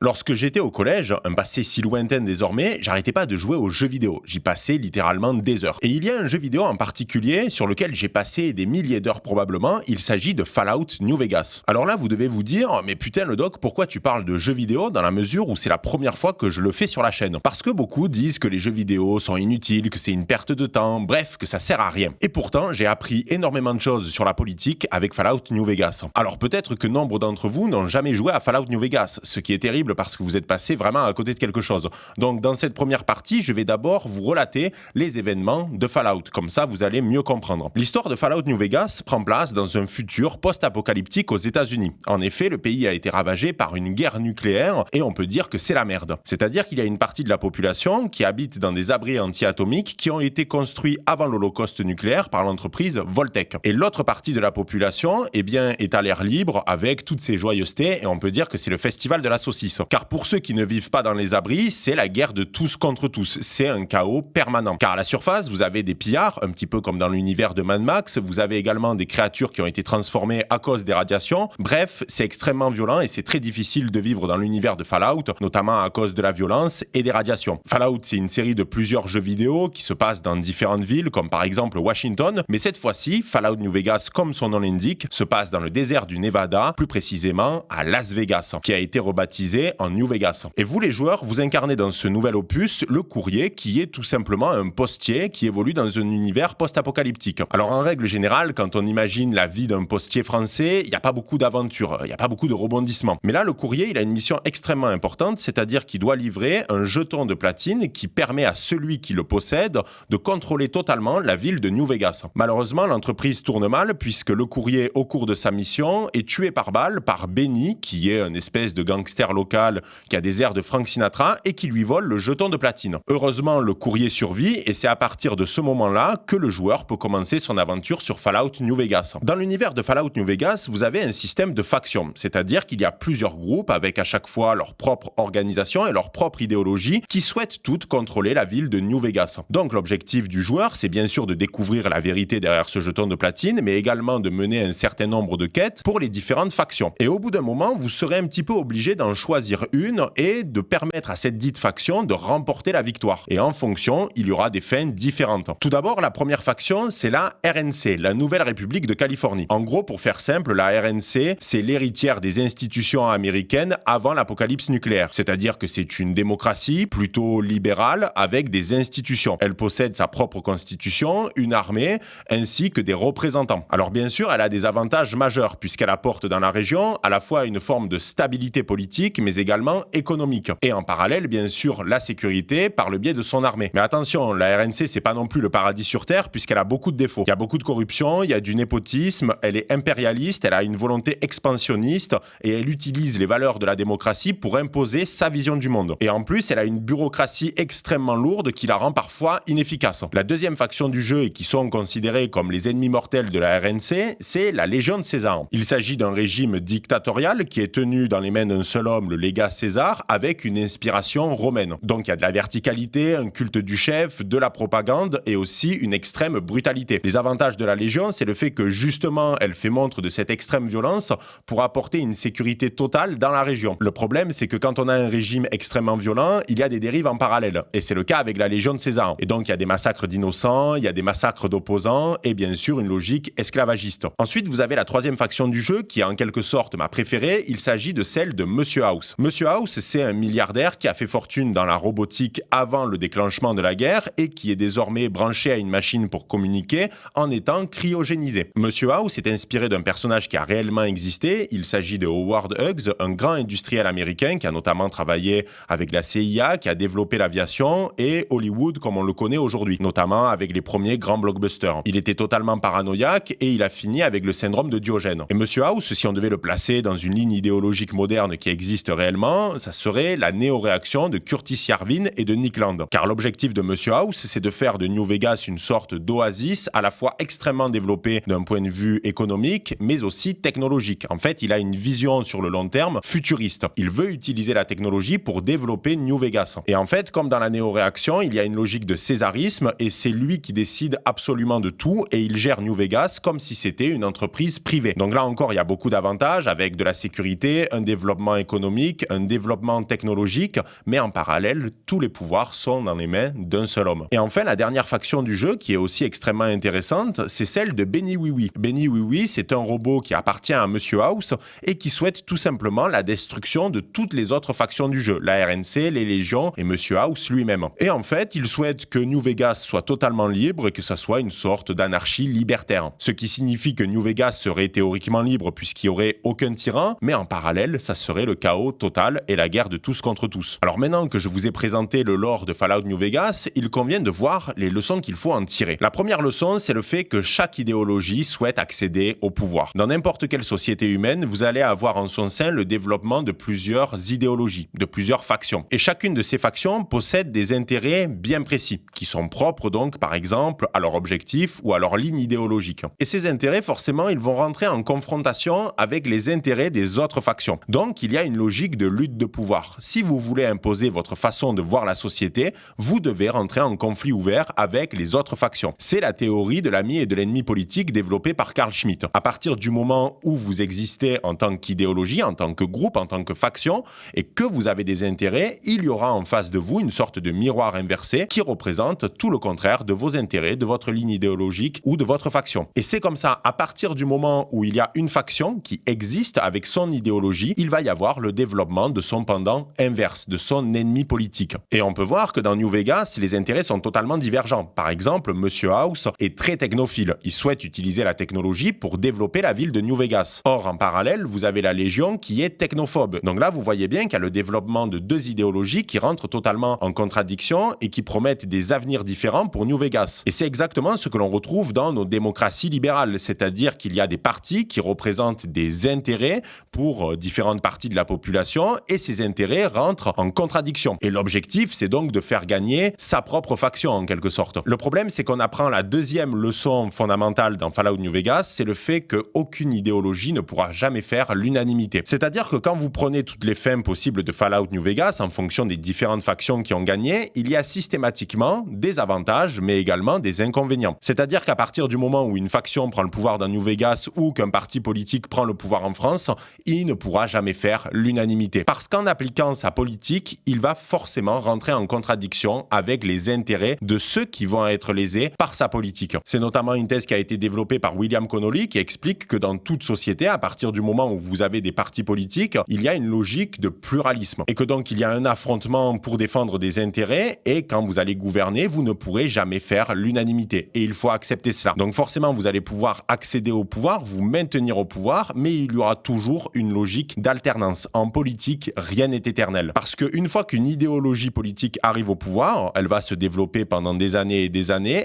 Lorsque j'étais au collège, un passé si lointain désormais, j'arrêtais pas de jouer aux jeux vidéo. J'y passais littéralement des heures. Et il y a un jeu vidéo en particulier sur lequel j'ai passé des milliers d'heures probablement, il s'agit de Fallout New Vegas. Alors là, vous devez vous dire, mais putain le doc, pourquoi tu parles de jeux vidéo dans la mesure où c'est la première fois que je le fais sur la chaîne? Parce que beaucoup disent que les jeux vidéo sont inutiles, que c'est une perte de temps, bref, que ça sert à rien. Et pourtant, j'ai appris énormément de choses sur la politique avec Fallout New Vegas. Alors peut-être que nombre d'entre vous n'ont jamais joué à Fallout New Vegas, ce qui est terrible parce que vous êtes passé vraiment à côté de quelque chose. Donc dans cette première partie, je vais d'abord vous relater les événements de Fallout, comme ça vous allez mieux comprendre. L'histoire de Fallout New Vegas prend place dans un futur post-apocalyptique aux États-Unis. En effet, le pays a été ravagé par une guerre nucléaire et on peut dire que c'est la merde. C'est-à-dire qu'il y a une partie de la population qui habite dans des abris anti-atomiques qui ont été construits avant l'holocauste nucléaire par l'entreprise Voltec. Et l'autre partie de la population, est à l'air libre avec toutes ses joyeusetés et on peut dire que c'est le festival de la saucisse. Car pour ceux qui ne vivent pas dans les abris, c'est la guerre de tous contre tous. C'est un chaos permanent. Car à la surface, vous avez des pillards, un petit peu comme dans l'univers de Mad Max. Vous avez également des créatures qui ont été transformées à cause des radiations. Bref, c'est extrêmement violent et c'est très difficile de vivre dans l'univers de Fallout, notamment à cause de la violence et des radiations. Fallout, c'est une série de plusieurs jeux vidéo qui se passent dans différentes villes, comme par exemple Washington. Mais cette fois-ci, Fallout New Vegas, comme son nom l'indique, se passe dans le désert du Nevada, plus précisément à Las Vegas, qui a été rebaptisé en New Vegas. Et vous les joueurs, vous incarnez dans ce nouvel opus le courrier qui est tout simplement un postier qui évolue dans un univers post-apocalyptique. Alors en règle générale, quand on imagine la vie d'un postier français, il n'y a pas beaucoup d'aventures, il n'y a pas beaucoup de rebondissements. Mais là, le courrier, il a une mission extrêmement importante, c'est-à-dire qu'il doit livrer un jeton de platine qui permet à celui qui le possède de contrôler totalement la ville de New Vegas. Malheureusement, l'entreprise tourne mal puisque le courrier, au cours de sa mission, est tué par balle par Benny, qui est une espèce de gangster local qui a des airs de Frank Sinatra et qui lui vole le jeton de platine. Heureusement, le courrier survit et c'est à partir de ce moment-là que le joueur peut commencer son aventure sur Fallout New Vegas. Dans l'univers de Fallout New Vegas, vous avez un système de factions, c'est-à-dire qu'il y a plusieurs groupes avec à chaque fois leur propre organisation et leur propre idéologie qui souhaitent toutes contrôler la ville de New Vegas. Donc l'objectif du joueur, c'est bien sûr de découvrir la vérité derrière ce jeton de platine, mais également de mener un certain nombre de quêtes pour les différentes factions. Et au bout d'un moment, vous serez un petit peu obligé d'en choisir une et de permettre à cette dite faction de remporter la victoire. Et en fonction, il y aura des fins différentes. Tout d'abord, la première faction, c'est la RNC, la Nouvelle République de Californie. En gros, pour faire simple, la RNC, c'est l'héritière des institutions américaines avant l'apocalypse nucléaire. C'est-à-dire que c'est une démocratie plutôt libérale avec des institutions. Elle possède sa propre constitution, une armée, ainsi que des représentants. Alors bien sûr, elle a des avantages majeurs puisqu'elle apporte dans la région à la fois une forme de stabilité politique, mais également économique. Et en parallèle, bien sûr, la sécurité par le biais de son armée. Mais attention, la RNC, c'est pas non plus le paradis sur Terre puisqu'elle a beaucoup de défauts. Il y a beaucoup de corruption, il y a du népotisme, elle est impérialiste, elle a une volonté expansionniste et elle utilise les valeurs de la démocratie pour imposer sa vision du monde. Et en plus, elle a une bureaucratie extrêmement lourde qui la rend parfois inefficace. La deuxième faction du jeu et qui sont considérés comme les ennemis mortels de la RNC, c'est la Légion de César. Il s'agit d'un régime dictatorial qui est tenu dans les mains d'un seul homme, le légat César, avec une inspiration romaine. Donc il y a de la verticalité, un culte du chef, de la propagande et aussi une extrême brutalité. Les avantages de la Légion, c'est le fait que justement elle fait montre de cette extrême violence pour apporter une sécurité totale dans la région. Le problème, c'est que quand on a un régime extrêmement violent, il y a des dérives en parallèle. Et c'est le cas avec la Légion de César. Et donc il y a des massacres d'innocents, il y a des massacres d'opposants et bien sûr une logique esclavagiste. Ensuite, vous avez la troisième faction du jeu qui est en quelque sorte ma préférée. Il s'agit de celle de Monsieur House. Monsieur House, c'est un milliardaire qui a fait fortune dans la robotique avant le déclenchement de la guerre et qui est désormais branché à une machine pour communiquer en étant cryogénisé. Monsieur House est inspiré d'un personnage qui a réellement existé. Il s'agit de Howard Hughes, un grand industriel américain qui a notamment travaillé avec la CIA, qui a développé l'aviation et Hollywood comme on le connaît aujourd'hui, notamment avec les premiers grands blockbusters. Il était totalement paranoïaque et il a fini avec le syndrome de Diogène. Et Monsieur House, si on devait le placer dans une ligne idéologique moderne qui existe réellement, ça serait la néo-réaction de Curtis Yarvin et de Nick Land. Car l'objectif de Monsieur House, c'est de faire de New Vegas une sorte d'oasis à la fois extrêmement développée d'un point de vue économique, mais aussi technologique. En fait, il a une vision sur le long terme futuriste. Il veut utiliser la technologie pour développer New Vegas. Et en fait, comme dans la néo-réaction, il y a une logique de césarisme et c'est lui qui décide absolument de tout et il gère New Vegas comme si c'était une entreprise privée. Donc là encore, il y a beaucoup d'avantages avec de la sécurité, un développement économique, économique, un développement technologique, mais en parallèle, tous les pouvoirs sont dans les mains d'un seul homme. Et enfin, la dernière faction du jeu, qui est aussi extrêmement intéressante, c'est celle de Benny Oui Oui. Benny Oui Oui, c'est un robot qui appartient à Monsieur House et qui souhaite tout simplement la destruction de toutes les autres factions du jeu, la RNC, les Légions et Monsieur House lui-même. Et en fait, il souhaite que New Vegas soit totalement libre et que ça soit une sorte d'anarchie libertaire. Ce qui signifie que New Vegas serait théoriquement libre puisqu'il n'y aurait aucun tyran, mais en parallèle, ça serait le chaos total et la guerre de tous contre tous. Alors maintenant que je vous ai présenté le lore de Fallout New Vegas, il convient de voir les leçons qu'il faut en tirer. La première leçon, c'est le fait que chaque idéologie souhaite accéder au pouvoir. Dans n'importe quelle société humaine, vous allez avoir en son sein le développement de plusieurs idéologies, de plusieurs factions. Et chacune de ces factions possède des intérêts bien précis, qui sont propres donc, par exemple, à leur objectif ou à leur ligne idéologique. Et ces intérêts, forcément, ils vont rentrer en confrontation avec les intérêts des autres factions. Donc, il y a une logique de lutte de pouvoir. Si vous voulez imposer votre façon de voir la société, vous devez rentrer en conflit ouvert avec les autres factions. C'est la théorie de l'ami et de l'ennemi politique développée par Carl Schmitt. À partir du moment où vous existez en tant qu'idéologie, en tant que groupe, en tant que faction, et que vous avez des intérêts, il y aura en face de vous une sorte de miroir inversé qui représente tout le contraire de vos intérêts, de votre ligne idéologique ou de votre faction. Et c'est comme ça, à partir du moment où il y a une faction qui existe avec son idéologie, il va y avoir le développement de son pendant inverse, de son ennemi politique. Et on peut voir que dans New Vegas, les intérêts sont totalement divergents. Par exemple, Monsieur House est très technophile. Il souhaite utiliser la technologie pour développer la ville de New Vegas. Or, en parallèle, vous avez la Légion qui est technophobe. Donc là, vous voyez bien qu'il y a le développement de deux idéologies qui rentrent totalement en contradiction et qui promettent des avenirs différents pour New Vegas. Et c'est exactement ce que l'on retrouve dans nos démocraties libérales, c'est-à-dire qu'il y a des partis qui représentent des intérêts pour différentes parties de la population et ces intérêts rentrent en contradiction. Et l'objectif, c'est donc de faire gagner sa propre faction en quelque sorte. Le problème, c'est qu'on apprend la deuxième leçon fondamentale dans Fallout New Vegas, c'est le fait qu'aucune idéologie ne pourra jamais faire l'unanimité. C'est-à-dire que quand vous prenez toutes les fins possibles de Fallout New Vegas en fonction des différentes factions qui ont gagné, il y a systématiquement des avantages mais également des inconvénients. C'est-à-dire qu'à partir du moment où une faction prend le pouvoir dans New Vegas ou qu'un parti politique prend le pouvoir en France, il ne pourra jamais faire l'unanimité. Parce qu'en appliquant sa politique, il va forcément rentrer en contradiction avec les intérêts de ceux qui vont être lésés par sa politique. C'est notamment une thèse qui a été développée par William Connolly qui explique que dans toute société, à partir du moment où vous avez des partis politiques, il y a une logique de pluralisme. Et que donc il y a un affrontement pour défendre des intérêts et quand vous allez gouverner, vous ne pourrez jamais faire l'unanimité. Et il faut accepter cela. Donc forcément, vous allez pouvoir accéder au pouvoir, vous maintenir au pouvoir, mais il y aura toujours une logique d'alternance. En politique, rien n'est éternel. Parce qu'une fois qu'une idéologie politique arrive au pouvoir, elle va se développer pendant des années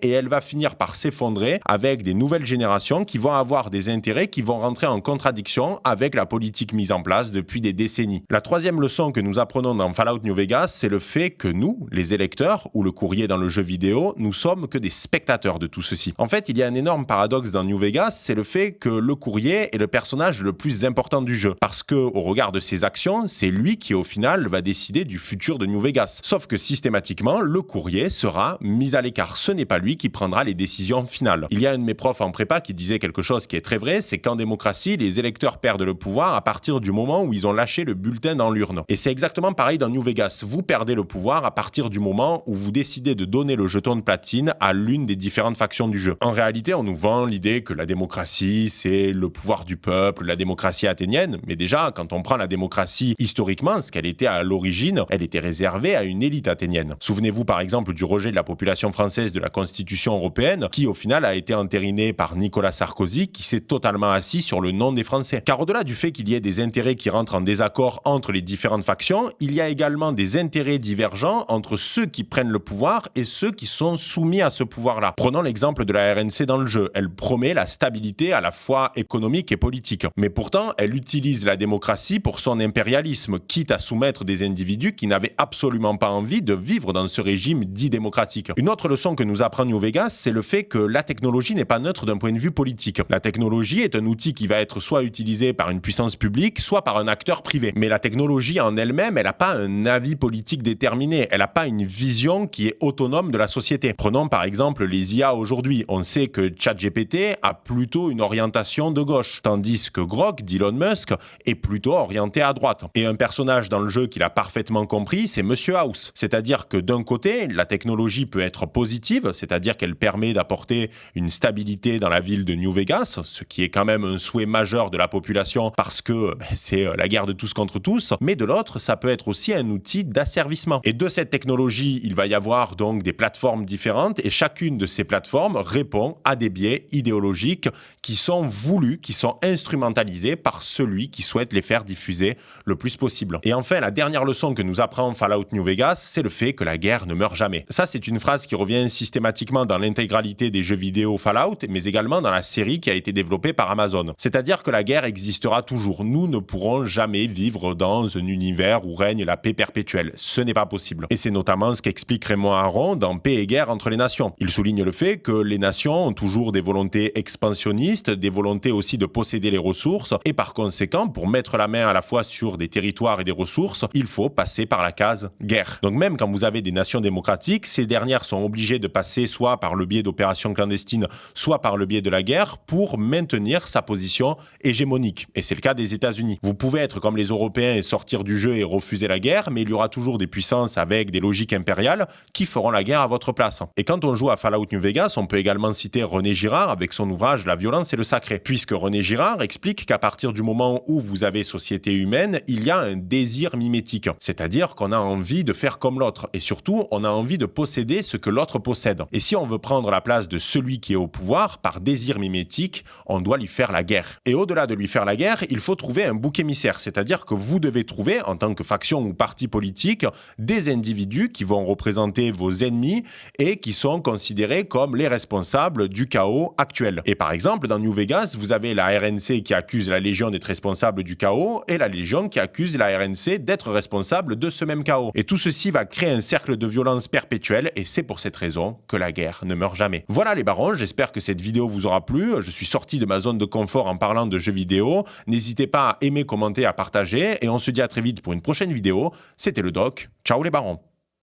et elle va finir par s'effondrer avec des nouvelles générations qui vont avoir des intérêts qui vont rentrer en contradiction avec la politique mise en place depuis des décennies. La troisième leçon que nous apprenons dans Fallout New Vegas, c'est le fait que nous, les électeurs, ou le courrier dans le jeu vidéo, nous sommes que des spectateurs de tout ceci. En fait, il y a un énorme paradoxe dans New Vegas, c'est le fait que le courrier est le personnage le plus important du jeu. Parce que, au regard de ses actions, c'est lui qui, au final, va décider du futur de New Vegas. Sauf que systématiquement, le courrier sera mis à l'écart. Ce n'est pas lui qui prendra les décisions finales. Il y a un de mes profs en prépa qui disait quelque chose qui est très vrai, c'est qu'en démocratie, les électeurs perdent le pouvoir à partir du moment où ils ont lâché le bulletin dans l'urne. Et c'est exactement pareil dans New Vegas. Vous perdez le pouvoir à partir du moment où vous décidez de donner le jeton de platine à l'une des différentes factions du jeu. En réalité, on nous vend l'idée que la démocratie, c'est le pouvoir du peuple, la démocratie athénienne. Mais déjà, quand on prend la démocratie historiquement, ce qu'elle était à l'origine, elle était réservée à une élite athénienne. Souvenez-vous par exemple du rejet de la population française de la Constitution européenne, qui au final a été entériné par Nicolas Sarkozy, qui s'est totalement assis sur le nom des Français. Car au-delà du fait qu'il y ait des intérêts qui rentrent en désaccord entre les différentes factions, il y a également des intérêts divergents entre ceux qui prennent le pouvoir et ceux qui sont soumis à ce pouvoir-là. Prenons l'exemple de la RNC dans le jeu. Elle promet la stabilité à la fois économique et politique. Mais pourtant, elle utilise la démocratie pour son impérialisme, quitte à soumettre des individus qui n'avaient absolument pas envie de vivre dans ce régime dit démocratique. Une autre leçon que nous apprend New Vegas, c'est le fait que la technologie n'est pas neutre d'un point de vue politique. La technologie est un outil qui va être soit utilisé par une puissance publique, soit par un acteur privé. Mais la technologie en elle-même, elle n'a pas un avis politique déterminé. Elle n'a pas une vision qui est autonome de la société. Prenons par exemple les IA aujourd'hui. On sait que ChatGPT a plutôt une orientation de gauche, tandis que Grok d'Elon Musk est plutôt orienté à droite. droite. Et un personnage dans le jeu qu'il a parfaitement compris, c'est Monsieur House. C'est-à-dire que d'un côté, la technologie peut être positive, c'est-à-dire qu'elle permet d'apporter une stabilité dans la ville de New Vegas, ce qui est quand même un souhait majeur de la population parce que c'est la guerre de tous contre tous. Mais de l'autre, ça peut être aussi un outil d'asservissement. Et de cette technologie, il va y avoir donc des plateformes différentes et chacune de ces plateformes répond à des biais idéologiques qui sont voulus, qui sont instrumentalisés par celui qui souhaite les faire diffuser le plus possible. Et enfin, la dernière leçon que nous apprend Fallout New Vegas, c'est le fait que la guerre ne meurt jamais. Ça, c'est une phrase qui revient systématiquement dans l'intégralité des jeux vidéo Fallout, mais également dans la série qui a été développée par Amazon. C'est-à-dire que la guerre existera toujours. Nous ne pourrons jamais vivre dans un univers où règne la paix perpétuelle. Ce n'est pas possible. Et c'est notamment ce qu'explique Raymond Aron dans Paix et guerre entre les nations. Il souligne le fait que les nations ont toujours des volontés expansionnistes, des volontés aussi de posséder les ressources, et par conséquent, pour mettre la main à la fois sur des territoires et des ressources, il faut passer par la case guerre. Donc même quand vous avez des nations démocratiques, ces dernières sont obligées de passer soit par le biais d'opérations clandestines, soit par le biais de la guerre pour maintenir sa position hégémonique. Et c'est le cas des États-Unis. Vous pouvez être comme les Européens et sortir du jeu et refuser la guerre, mais il y aura toujours des puissances avec des logiques impériales qui feront la guerre à votre place. Et quand on joue à Fallout New Vegas, on peut également citer René Girard avec son ouvrage La violence et le sacré, puisque René Girard explique qu'à partir du moment où vous avez société humaine, il y a un désir mimétique, c'est-à-dire qu'on a envie de faire comme l'autre, et surtout, on a envie de posséder ce que l'autre possède. Et si on veut prendre la place de celui qui est au pouvoir, par désir mimétique, on doit lui faire la guerre. Et au-delà de lui faire la guerre, il faut trouver un bouc émissaire, c'est-à-dire que vous devez trouver, en tant que faction ou parti politique, des individus qui vont représenter vos ennemis et qui sont considérés comme les responsables du chaos actuel. Et par exemple, dans New Vegas, vous avez la RNC qui accuse la Légion d'être responsable du chaos et la Légion qui accuse la RNC d'être responsable de ce même chaos. Et tout ceci va créer un cercle de violence perpétuel et c'est pour cette raison que la guerre ne meurt jamais. Voilà les barons, j'espère que cette vidéo vous aura plu. Je suis sorti de ma zone de confort en parlant de jeux vidéo. N'hésitez pas à aimer, commenter, à partager et on se dit à très vite pour une prochaine vidéo. C'était le Doc. Ciao les barons.